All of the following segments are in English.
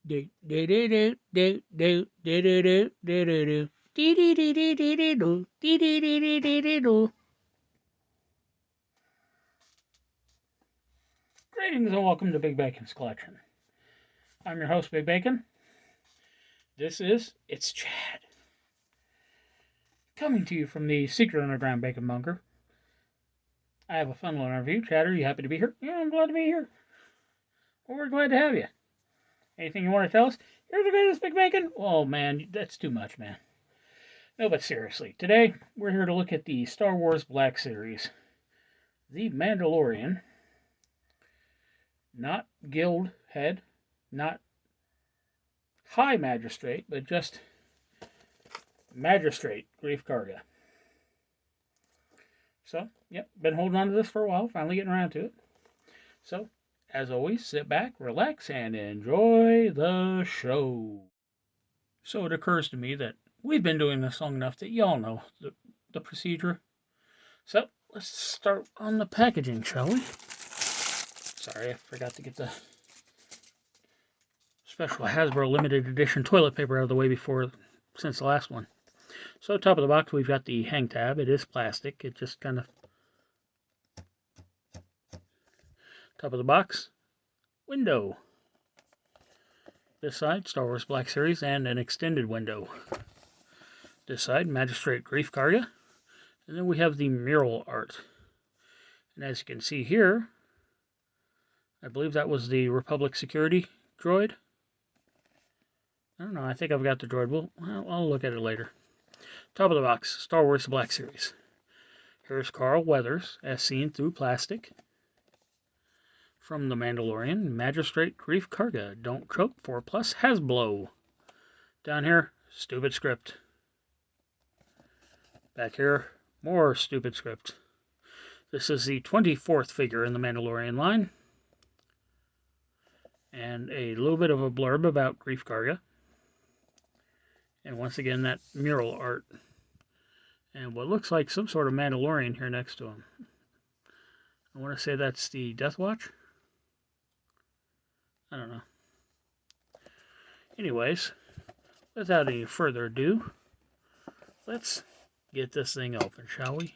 Do do do do do do do do do do do do. Dee dee dee dee dee dee do. Dee dee dee dee dee dee do. Greetings and welcome to Big Bacon's Collection. I'm your host, Big Bacon. This is It's Chad. Coming to you from the secret underground bacon bunker. I have a fun little interview. Chad, are you happy to be here? Yeah, I'm glad to be here. Well, we're glad to have you. Anything you want to tell us? You're the greatest, Big Bacon? Oh, man, that's too much, man. No, but seriously, today we're here to look at the Star Wars Black Series. The Mandalorian. Not Guild Head, not High Magistrate, but just Magistrate, Greef Karga. So, yep, been holding on to this for a while, finally getting around to it. So, as always, sit back, relax, and enjoy the show. So it occurs to me that we've been doing this long enough that y'all know the procedure. So, let's start on the packaging, shall we? Sorry, I forgot to get the special Hasbro limited edition toilet paper out of the way since the last one. So, top of the box, we've got the hang tab. It is plastic. It just kind of... Top of the box, window. This side, Star Wars Black Series, and an extended window. This side, Magistrate Greef Karga. And then we have the mural art. And as you can see here, I believe that was the Republic security droid. I don't know, I think I've got the droid. I'll look at it later. Top of the box, Star Wars Black Series. Here's Carl Weathers, as seen through plastic. From The Mandalorian, Magistrate Greef Karga. Don't choke, 4+ Hasbro. Down here, stupid script. Back here, more stupid script. This is the 24th figure in the Mandalorian line. And a little bit of a blurb about Greef Karga. And once again, that mural art. And what looks like some sort of Mandalorian here next to him. I want to say that's the Death Watch. I don't know. Anyways, without any further ado, let's get this thing open, shall we?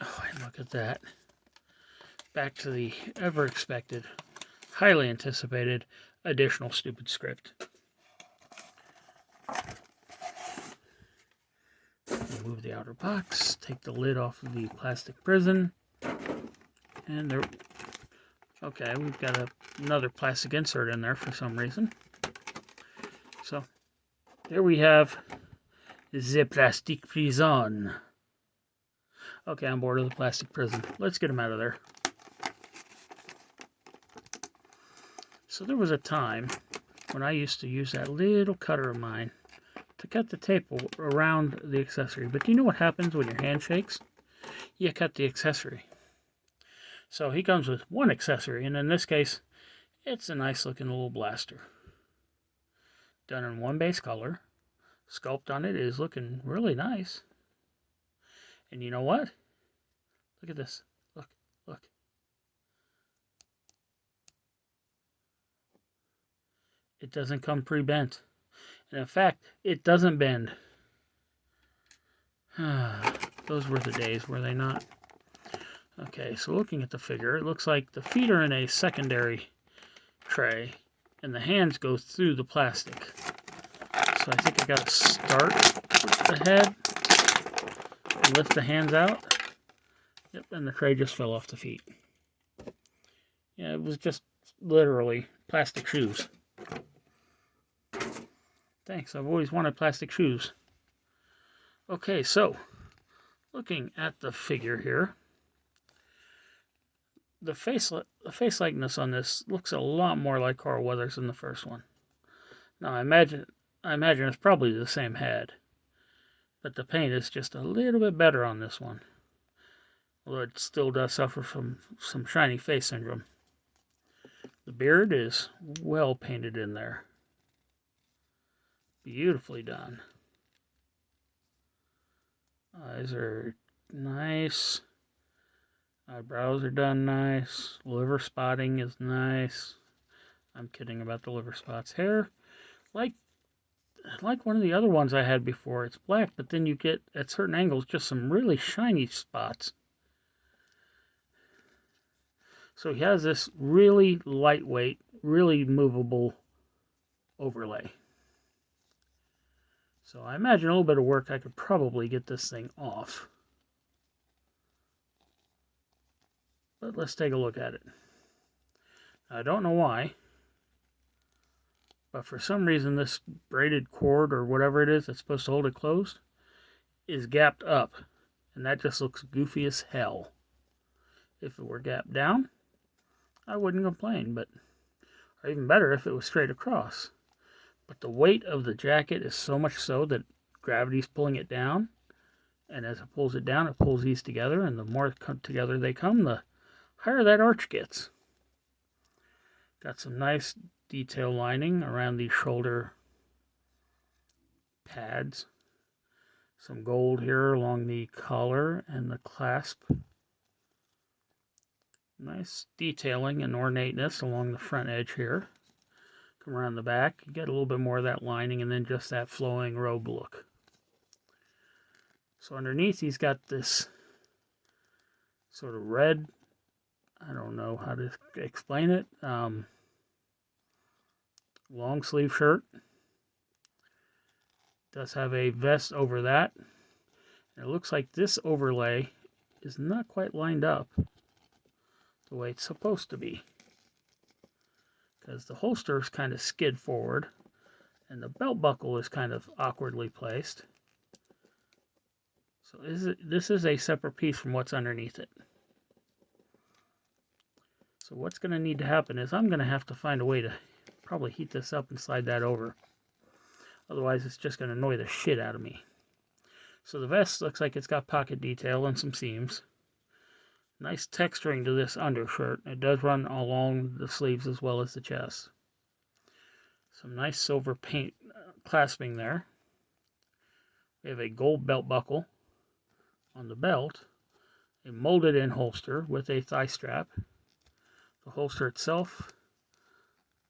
Oh, and look at that. Back to the ever-expected, highly anticipated, additional stupid script. Remove the outer box, take the lid off of the plastic prison, and there... Okay, we've got another plastic insert in there for some reason. So, there we have the plastic prison. Okay, I'm bored of the plastic prison. Let's get him out of there. So there was a time when I used to use that little cutter of mine to cut the tape around the accessory. But do you know what happens when your hand shakes? You cut the accessory. So he comes with one accessory, and in this case, it's a nice looking little blaster. Done in one base color. Sculpt on it is looking really nice. And you know what? Look at this. Look. It doesn't come pre-bent. And in fact, it doesn't bend. Those were the days, were they not? Okay, so looking at the figure, it looks like the feet are in a secondary tray, and the hands go through the plastic. So I think I got to start with the head, and lift the hands out. Yep, and the tray just fell off the feet. Yeah, it was just literally plastic shoes. Thanks, I've always wanted plastic shoes. Okay, so, looking at the figure here, the face likeness on this looks a lot more like Carl Weathers than the first one. Now, I imagine it's probably the same head, but the paint is just a little bit better on this one. Although it still does suffer from some shiny face syndrome. The beard is well painted in there. Beautifully done. Eyes are nice. Eyebrows are done nice. Liver spotting is nice. I'm kidding about the liver spots. Hair, like one of the other ones I had before. It's black, but then you get, at certain angles, just some really shiny spots. So he has this really lightweight, really movable overlay. So I imagine a little bit of work, I could probably get this thing off. But let's take a look at it. I don't know why, but for some reason this braided cord or whatever it is that's supposed to hold it closed is gapped up, and that just looks goofy as hell. If it were gapped down, I wouldn't complain, but or even better if it was straight across. But the weight of the jacket is so much so that gravity's pulling it down, and as it pulls it down, it pulls these together, and the more together they come, the higher that arch gets. Got some nice detail lining around the shoulder pads. Some gold here along the collar and the clasp. Nice detailing and ornateness along the front edge here. Come around the back, you get a little bit more of that lining and then just that flowing robe look. So underneath he's got this sort of red, I don't know how to explain it, long sleeve shirt. Does have a vest over that. And it looks like this overlay is not quite lined up the way it's supposed to be, because the holster is kind of skid forward and the belt buckle is kind of awkwardly placed. So this is a separate piece from what's underneath it. So what's going to need to happen is I'm going to have to find a way to probably heat this up and slide that over. Otherwise it's just going to annoy the shit out of me. So the vest looks like it's got pocket detail and some seams. Nice texturing to this undershirt. It does run along the sleeves as well as the chest. Some nice silver paint clasping there. We have a gold belt buckle on the belt. A molded in holster with a thigh strap. The holster itself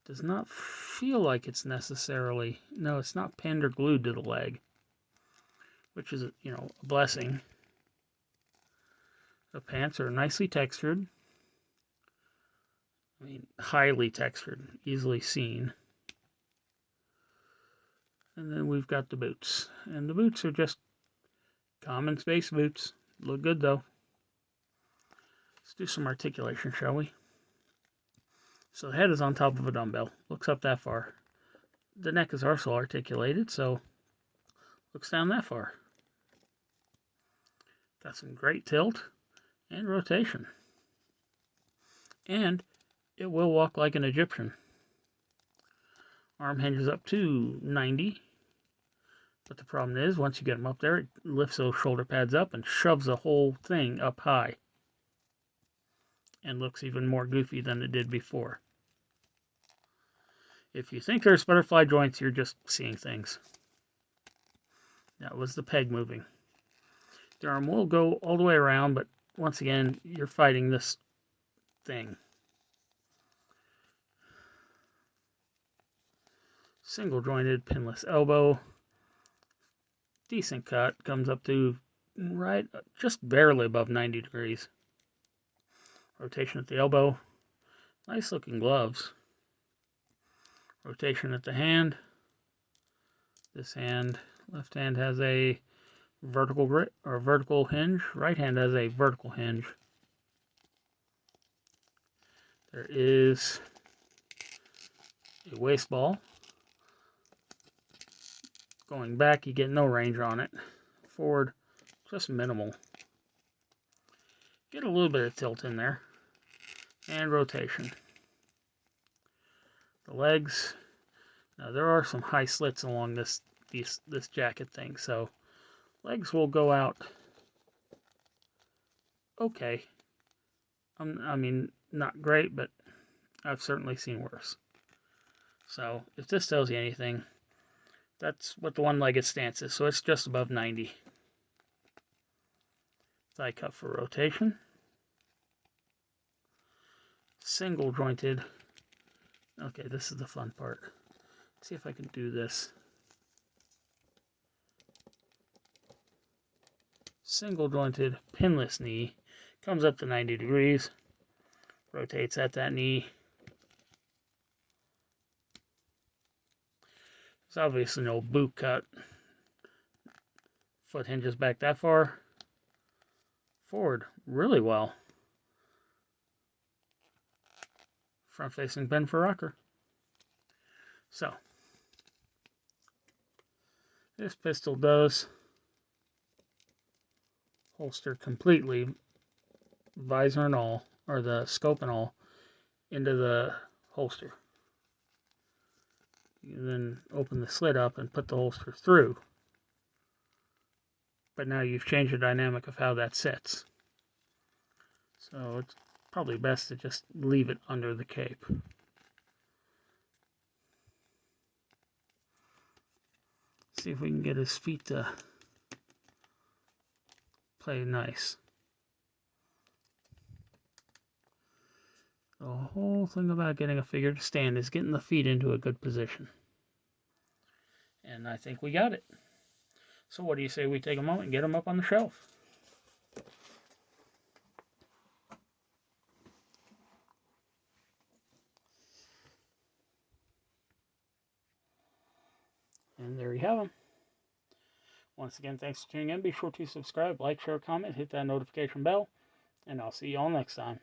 does not feel like it's necessarily, no, it's not pinned or glued to the leg, which is, you know, a blessing. The pants are nicely textured. I mean, highly textured, easily seen. And then we've got the boots. And the boots are just common space boots. Look good though. Let's do some articulation, shall we? So the head is on top of a dumbbell. Looks up that far. The neck is also articulated, so looks down that far. Got some great tilt and rotation. And it will walk like an Egyptian. Arm hinges up to 90. But the problem is, once you get them up there, it lifts those shoulder pads up and shoves the whole thing up high. And looks even more goofy than it did before. If you think there's butterfly joints, you're just seeing things. That was the peg moving. The arm will go all the way around, but once again, you're fighting this thing. Single jointed pinless elbow. Decent cut. Comes up to right, just barely above 90 degrees. Rotation at the elbow. Nice looking gloves. Rotation at the hand. This hand, left hand has a vertical grip or vertical hinge. Right hand has a vertical hinge. There is a waist ball. Going back, you get no range on it. Forward, just minimal. Get a little bit of tilt in there. And rotation. The legs, now there are some high slits along this jacket thing, so legs will go out okay. I mean, not great, but I've certainly seen worse. So if this tells you anything, that's what the one-legged stance is. So it's just above 90. Thigh cup for rotation. Single jointed. Okay, this is the fun part. Let's see if I can do this. Single jointed pinless knee. Comes up to 90 degrees. Rotates at that knee. It's obviously no boot cut. Foot hinges back that far. Forward really well. Front facing bend for rocker. So, this pistol does holster completely, visor and all, or the scope and all, into the holster. You then open the slit up and put the holster through. But now you've changed the dynamic of how that sits. So it's probably best to just leave it under the cape. See if we can get his feet to play nice. The whole thing about getting a figure to stand is getting the feet into a good position. And I think we got it. So what do you say we take a moment and get him up on the shelf? And there you have them. Once again, thanks for tuning in. Be sure to subscribe, like, share, comment, hit that notification bell, and I'll see you all next time.